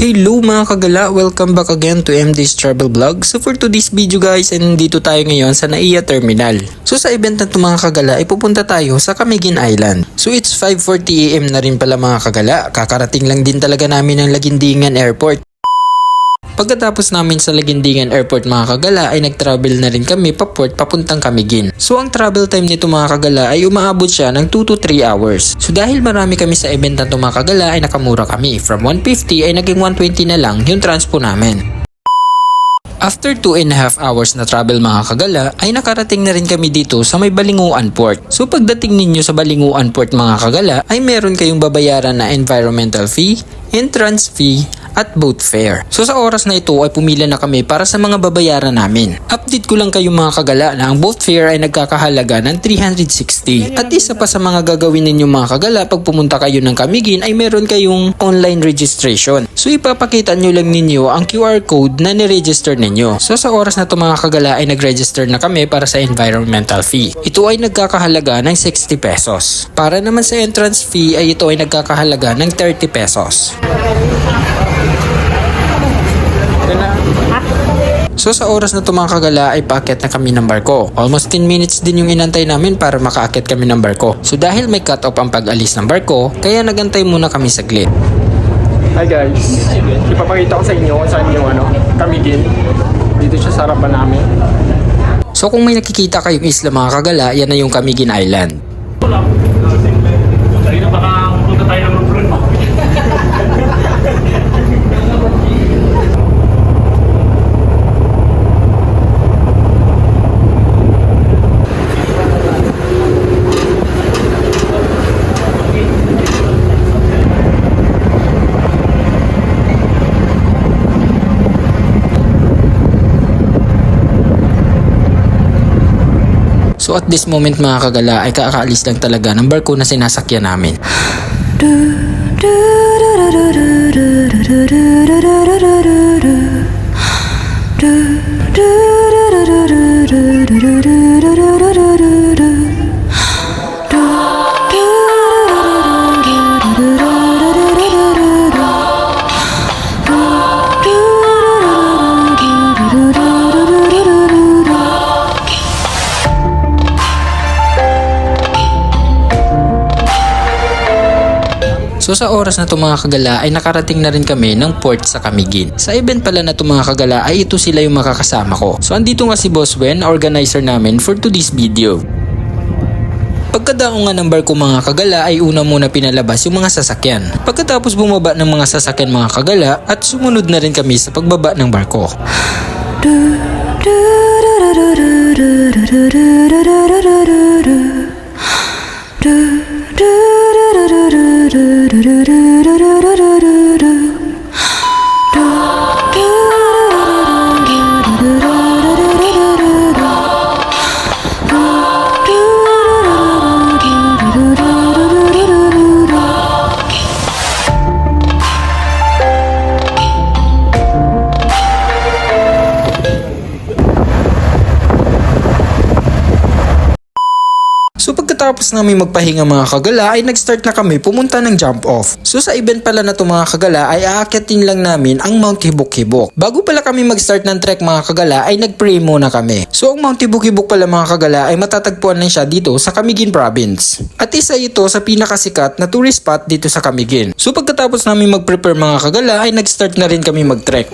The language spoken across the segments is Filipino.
Hello mga kagala, welcome back again to MD's Travel Vlog. So for today's video guys, ay nandito tayo ngayon sa NAIA Terminal. So sa event na ito mga kagala, ay pupunta tayo sa Camiguin Island. So it's 5:40 AM na rin pala mga kagala, kakarating lang din talaga namin ng Laguindingan Airport. Pagkatapos namin sa Laguindingan Airport mga kagala ay nag-travel na rin kami papuntang Camiguin. So ang travel time nito mga kagala ay umaabot siya ng 2 to 3 hours. So dahil marami kami sa event na ito mga kagala ay nakamura kami. From 150 ay naging 120 na lang yung transpo namin. After 2.5 hours na travel mga kagala ay nakarating na rin kami dito sa may Balinguan Port. So pagdating ninyo sa Balinguan Port mga kagala ay meron kayong babayaran na environmental fee, entrance fee, at boat fare. So sa oras na ito ay pumila na kami para sa mga babayaran namin. Update ko lang kayo mga kagala na ang boat fare ay nagkakahalaga ng 360. At isa pa sa mga gagawin ninyo mga kagala pag pumunta kayo ng Camiguin ay meron kayong online registration. So ipapakita nyo lang ninyo ang QR code na niregister ninyo. So sa oras na ito mga kagala ay nag-register na kami para sa environmental fee. Ito ay nagkakahalaga ng 60 pesos. Para naman sa entrance fee ay ito ay nagkakahalaga ng 30 pesos. So sa oras na ito mga kagala ay paakyat na kami ng barko. Almost 10 minutes din yung inantay namin para makaakyat kami ng barko. So dahil may cut off ang pag-alis ng barko, kaya nagantay muna kami saglit. Hi guys, ipapakita ko sa inyo kung saan yung Camiguin. Dito siya sa harapan namin. So kung may nakikita kayong isla mga kagala, yan na yung Camiguin Island. So at this moment mga kagala ay kakaalis lang talaga ng barko na sinasakyan namin. So sa oras na ito mga kagala ay nakarating na rin kami ng port sa Camiguin. Sa event pala na ito mga kagala ay ito sila yung makakasama ko. So andito nga si Boss Wen, organizer namin for today's video. Pagkadaong nga ng barko mga kagala ay una muna pinalabas yung mga sasakyan. Pagkatapos bumaba ng mga sasakyan mga kagala at sumunod na rin kami sa pagbaba ng barko. So pagkatapos namin magpahinga mga kagala ay nag-start na kami pumunta ng jump off. So sa event pala na to mga kagala ay aakyatin lang namin ang Mount Hibok-Hibok. Bago pala kami mag-start ng trek mga kagala ay nag-pray muna kami. So ang Mount Hibok-Hibok pala mga kagala ay matatagpuan lang siya dito sa Camiguin Province. At isa ito sa pinakasikat na tourist spot dito sa Camiguin. So pagkatapos namin mag-prepare mga kagala ay nag-start na rin kami mag-trek.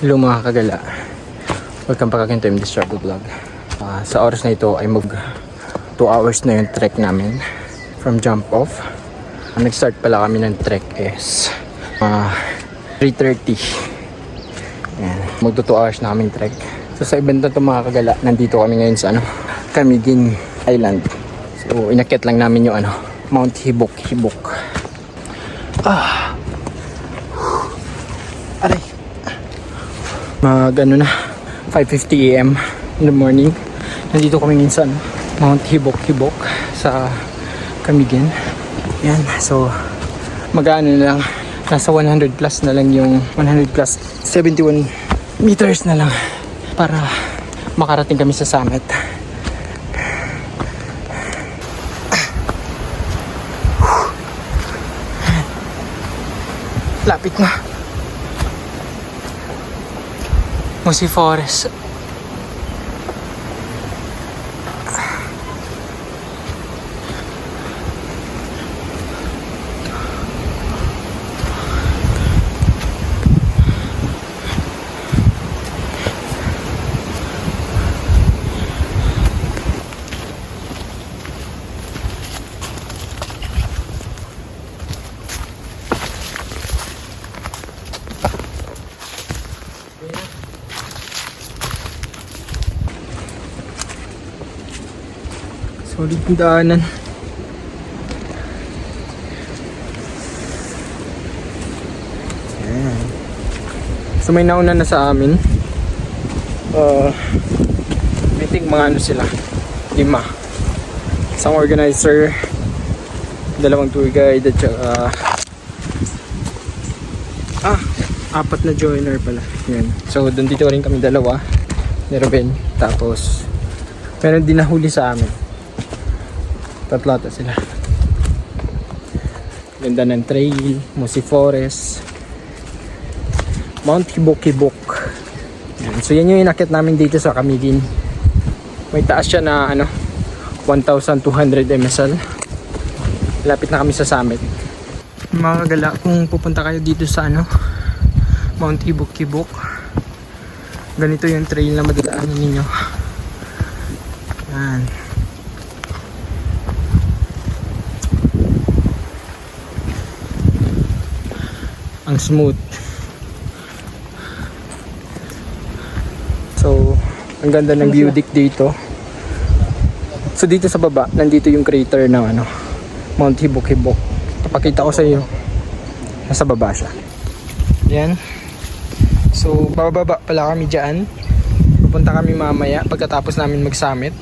Hello mga kagala, welcome back again to MD's Travel Vlog. Sa oras na ito ay 2 hours na yung trek namin from jump off. Ang nag-start pala kami ng trek is 3:30. Ayan, magto 2 hours na kaming trek. So sa event na ito mga kagala, nandito kami ngayon sa Camiguin Island. So inakyat lang namin yung Mount Hibok-Hibok. Aray. Mag na 5:50 AM in the morning. Nandito kami ngayon sa Mount Hibok-Hibok sa Camiguin. Yan, so mag-ano na lang, nasa 100 plus na lang yung 100 plus 71 meters na lang para makarating kami sa summit. Lapit na. Musi Forest. Solid yung daanan. Ayan. So may nauna na sa amin. I think mga sila 5. Isang organizer, 2 tour guide at saka 4 na joiner pala. Yan. So doon dito rin kami 2 ni Ruben. Tapos meron din nahuli sa amin. 3 ata sila. Ganda ng trail, Musi Forest, Mount Hibok-Hibok. Yan. So yan yung inakit namin dito sa Camiguin. May taas siya na 1,200 MSL. Lapit na kami sa summit. Mga kagala, kung pupunta kayo dito sa Mount Hibok-Hibok, ganito yung trail na madadaanan ninyo. Yan. Ang smooth. So ang ganda ng view deck dito. So dito sa baba, nandito yung crater ng Mount Hibok-Hibok. Papakita ko sa iyo. Nasa baba siya. Yan. So bababa pala kami dyan. Pupunta kami mamaya pagkatapos namin mag-summit.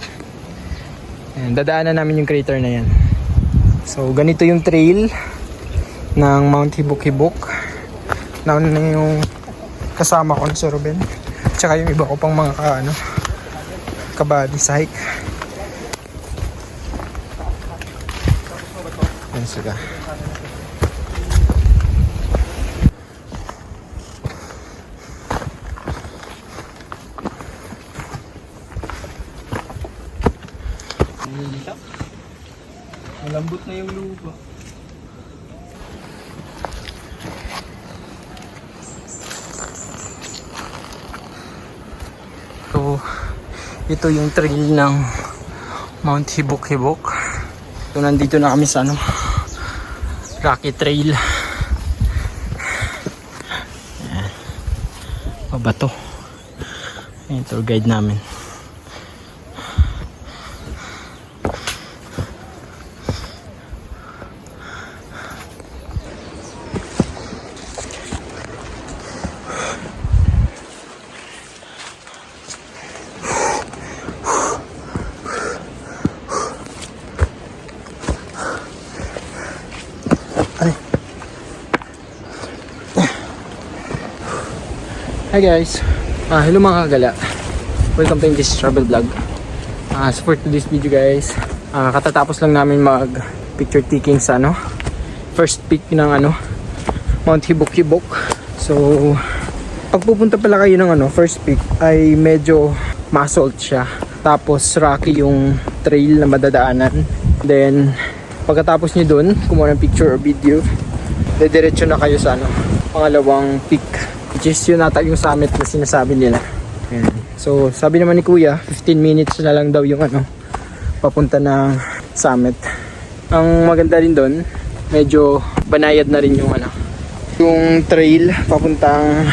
Ayan, dadaanan namin yung crater na yan. So ganito yung trail ng Mount Hibok-Hibok. Nauna na yung kasama ko na si Ruben. Tsaka yung iba ko pang mga kabady sa hike. Yan sila. Malambot na yung lupa. So, ito yung trail ng Mount Hibok-Hibok. So, nandito na kami sa Rocky Trail. Ayan. Pabato. Ayan, tour guide namin. Hi guys, hello mga kagala. Welcome to this travel vlog. So for today's video guys, katatapos lang namin mag picture taking sa first peak ng Mount Hibok-Hibok. So pag pupunta pala kayo ng first peak ay medyo ma-assault siya. Tapos rocky yung trail na madadaanan. Then pagkatapos nyo dun, kumuha ng picture or video, dediretso na kayo sa pangalawang peak, which is yun ata yung summit na sinasabi nila. Ayan. So sabi naman ni kuya, 15 minutes na lang daw yung papunta ng summit. Ang maganda rin doon, medyo banayad na rin yung yung trail papuntang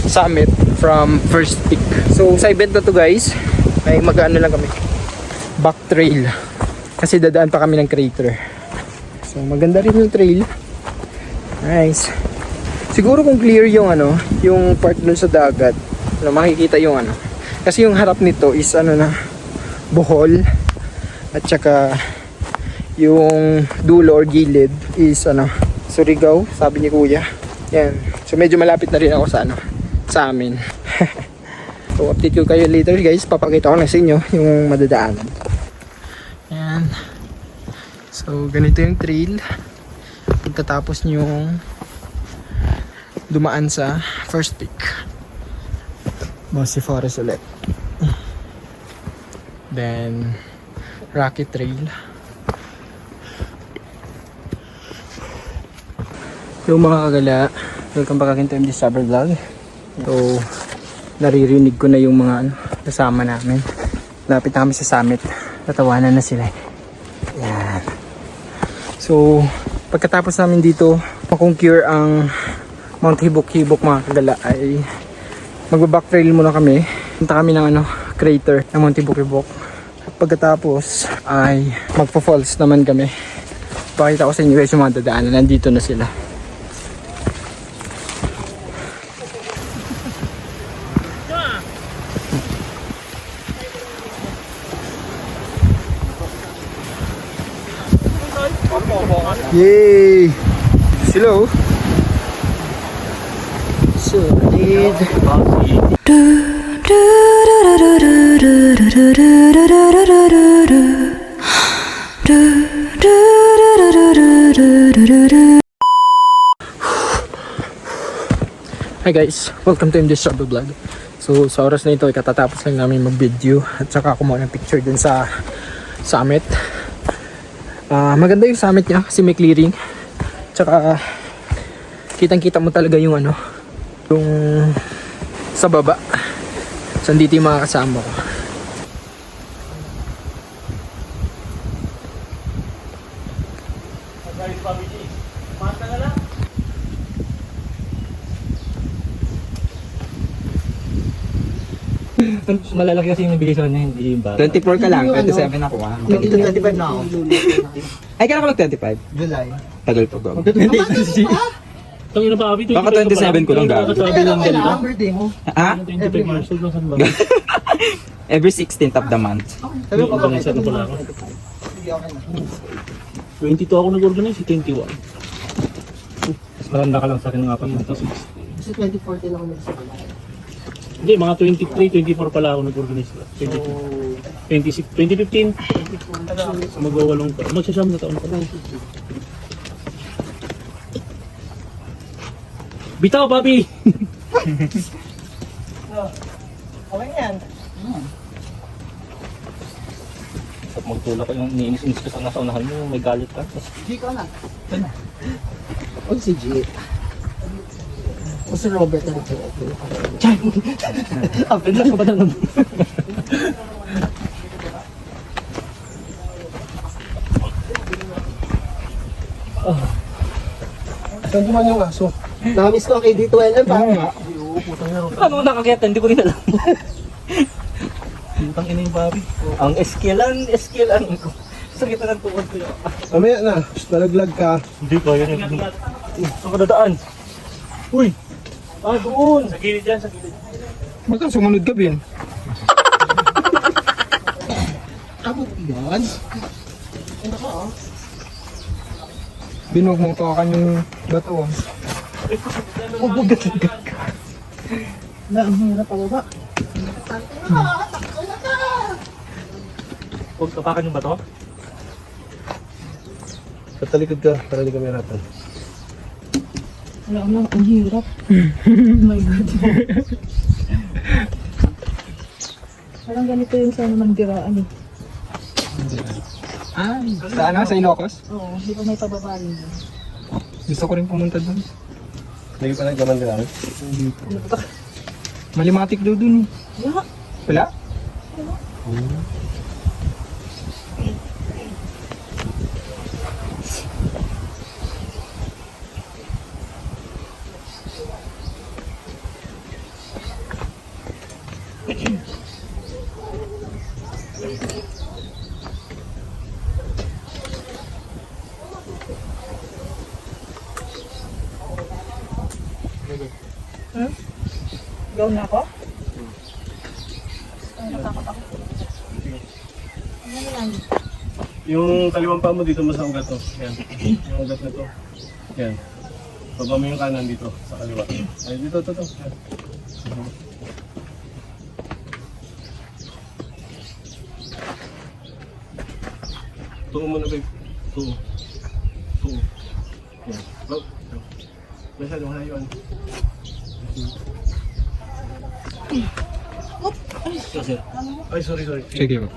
summit from first peak. So sa event na to guys, may mag-ano lang kami, back trail, kasi dadaan pa kami ng crater. So maganda rin yung trail. Nice. Siguro kung clear yung yung part dun sa dagat, makikita yung kasi yung harap nito is na Bohol, at saka yung dulo or gilid is Surigao, sabi ni kuya. Yan. So medyo malapit na rin ako sa amin. So update ko kayo later guys, papakita ko na sa inyo yung madadaanan. Yan. So ganito yung trail pagkatapos yung dumaan sa first peak. Bossy Forest ulit. Then Rocky Trail. So mga kagala, welcome back again to MD Travel Vlog. So naririnig ko na yung mga kasama namin. Lapit na kami sa summit. Tatawanan na sila. Yan. So pagkatapos namin dito makonquer ang Mount Hibok-Hibok mga kagala, ay magbaback trail muna kami. Punta kami ng crater ng Mount Hibok-Hibok. Pagkatapos ay magpo-falls naman kami. Pakita ko sa inyo guys yung mga dadaanan. Nandito na sila. Yay! Hello! Solid! Hi guys! Welcome to MD Travel Vlog. So sa oras na ito ay katatapos lang namin mag-video at saka kumuha ng picture dun sa summit. Maganda yung summit niya kasi may clearing. Tsaka kitang-kita mo talaga yung yung sa baba. So dito yung mga kasama ko. Malalaki kasi yung nabigay sa kanya, hindi yung bata. 24 ka lang, 27 ako ah. 25 na ako. Ay, kailan ka mag-25? July. Tagal pa ba? Tangin na pa, Abi. Baka 27 ko lang gago. Sabi lang ganito. Birthday mo. Ha? 25 years old lang saan ba? Every 16th of the month. Hindi, organize na pala ako. 22 ako nag-organize, 21. Mas maranda ka lang sa akin ng 26. Kasi 2014 ako nagsimula. Hindi, mga 23, 24 pala ako nag-organize. 26, 2015. So mag-walong pa. Magsasama na taon pa. Bitaw, papi! Okay yan. Pag magtulak ka yung niinis-inis ka sa nasa unahan mo, may galit ka. G ko na. O si G. O si Robert na ito. Pinlas ka ba na naman? Saan naman yung aso? Namiss ko ang KD12 pa nga. Ano nakakita? Hindi ko rin alam. Butang ina yung babi. Ang eskilan ko. Sakit na ng tuhod ko yun. Mamaya na, nalaglag ka. Hindi kaya na. Saan ka dadaan? Uy! Doon! Sa gilid yan, sa gilid. Baka sumunod ka, Bin. Abot yan? Bin, huwag mong tawakan yung bato. Ubugat-ugat ka. Na, ang hirap pababa. Huwag kapakan yung bato. Sa talikod ka, para hindi kami harapan. Wala ko lang, ang hirap. Oh my God. Parang ganito yung sa mandiraan eh. Sa Ilocos? Oo, hindi ko may pababarin yun. Gusto ko rin pumunta doon. Hindi pa nagkaman ka namin. Malimatik daw doon. Wala. Wala? Go na ako? Yung kaliwang paa mo dito mo sa ugat to. Yan. Yung ugat na to. Yan. Baba mo yung kanan dito sa kaliwa. Ay, dito, to. Yan. Tuo mo na, babe. Tuo. Tuo. Yan. Oh. Masyadong hayuan. Ay, sorry. Sige po.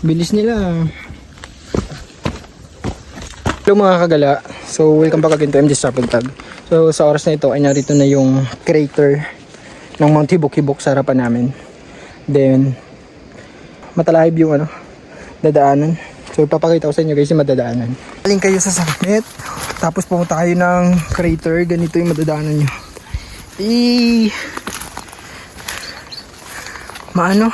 Bilis nila. Hello mga kagala. So welcome back again to MD's Travel Tag. So sa oras na ito ay narito na yung crater ng Mount Hibok-Hibok sa harapan namin. Then matalahib yung dadaanan. So ipapakita ko sa inyo guys yung madadaanan. Galing kayo sa summit, tapos pumunta kayo ng crater, ganito yung madadaanan nyo. Maano?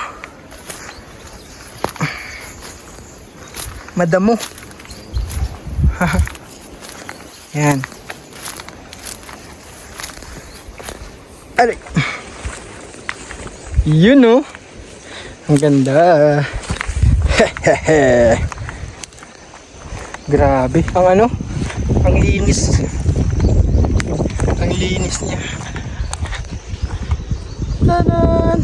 Madamo. Yan. Aray. Yun no. Ang ganda. Grabe. Ang linis. Ang linis niya. Tadan!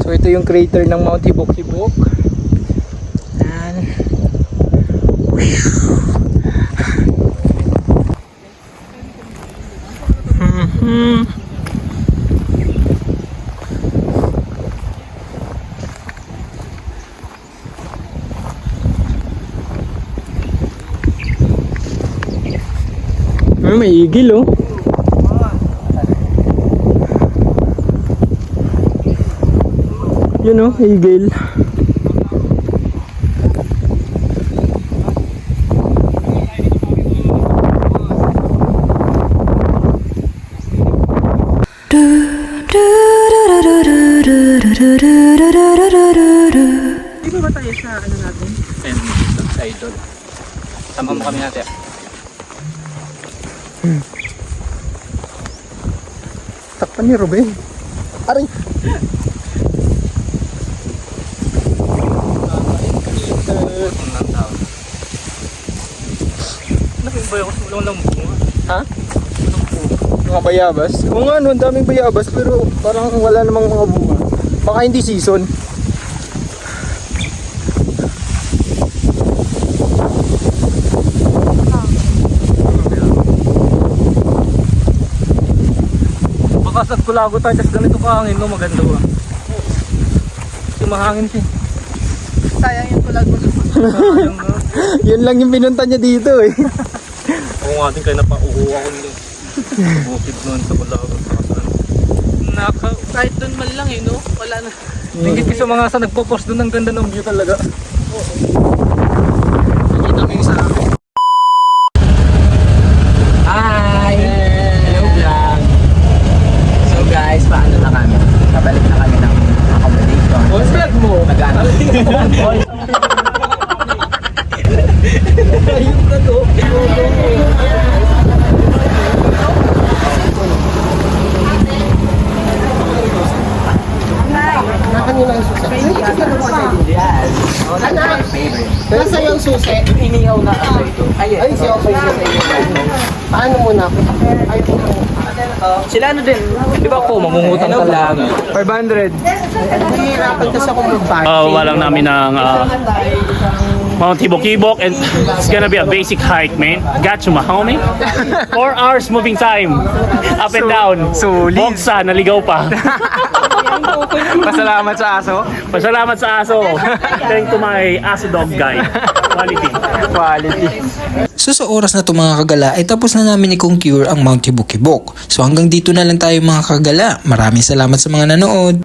So ito yung crater ng Mount Hibok-Hibok. Yan. May igil oh. Yun oh, igil. Di ba tayo sa natin? Sa idol. Sama mo kami natin. Takpan ni Ruben. Aray! Ha? Mga bayabas? Oo nga, ang daming bayabas pero parang wala namang mga bunga. Baka hindi season. Baka sa Kulago tayo, tapos ganito kahangin no, maganda ba? Kasi mahangin siya. Sayang yung tulag mo. Yun lang yung pinunta niya dito eh. Oo nga din kayo napauhuwa ko nila. Bukid nun sa Kulago. Kahit doon man lang no? Wala na. Hingit ko sa mga sa nagpo-post doon, ang ganda ng view talaga. Nakita mo yung sa akin. Hi! Hello vlog! So guys, paano na kami? Kabalik na kami ng accommodation. What's vlog mo? Nag-ano? Ayun na to. Nasa yung susi? Inihaw na ako ito. Ay, si Opo yung susi. Paano muna ako? Ay, Sila ano din? Di ba ako mamungutang ka lang? 500. nahihirapan kasi ako mag-party. Walang namin ng Mount Hibok-Hibok, and it's gonna be a basic hike, man. Got you, my homie. 4 hours moving time. Up and down. Solid. Boksa, naligaw pa. Pasalamat sa aso. Pasalamat sa aso. Thank to my aso dog guide. Quality. Quality. So sa oras na to mga kagala ay tapos na namin i-concure ang Mount Hibok-Hibok. So hanggang dito na lang tayo mga kagala. Maraming salamat sa mga nanood.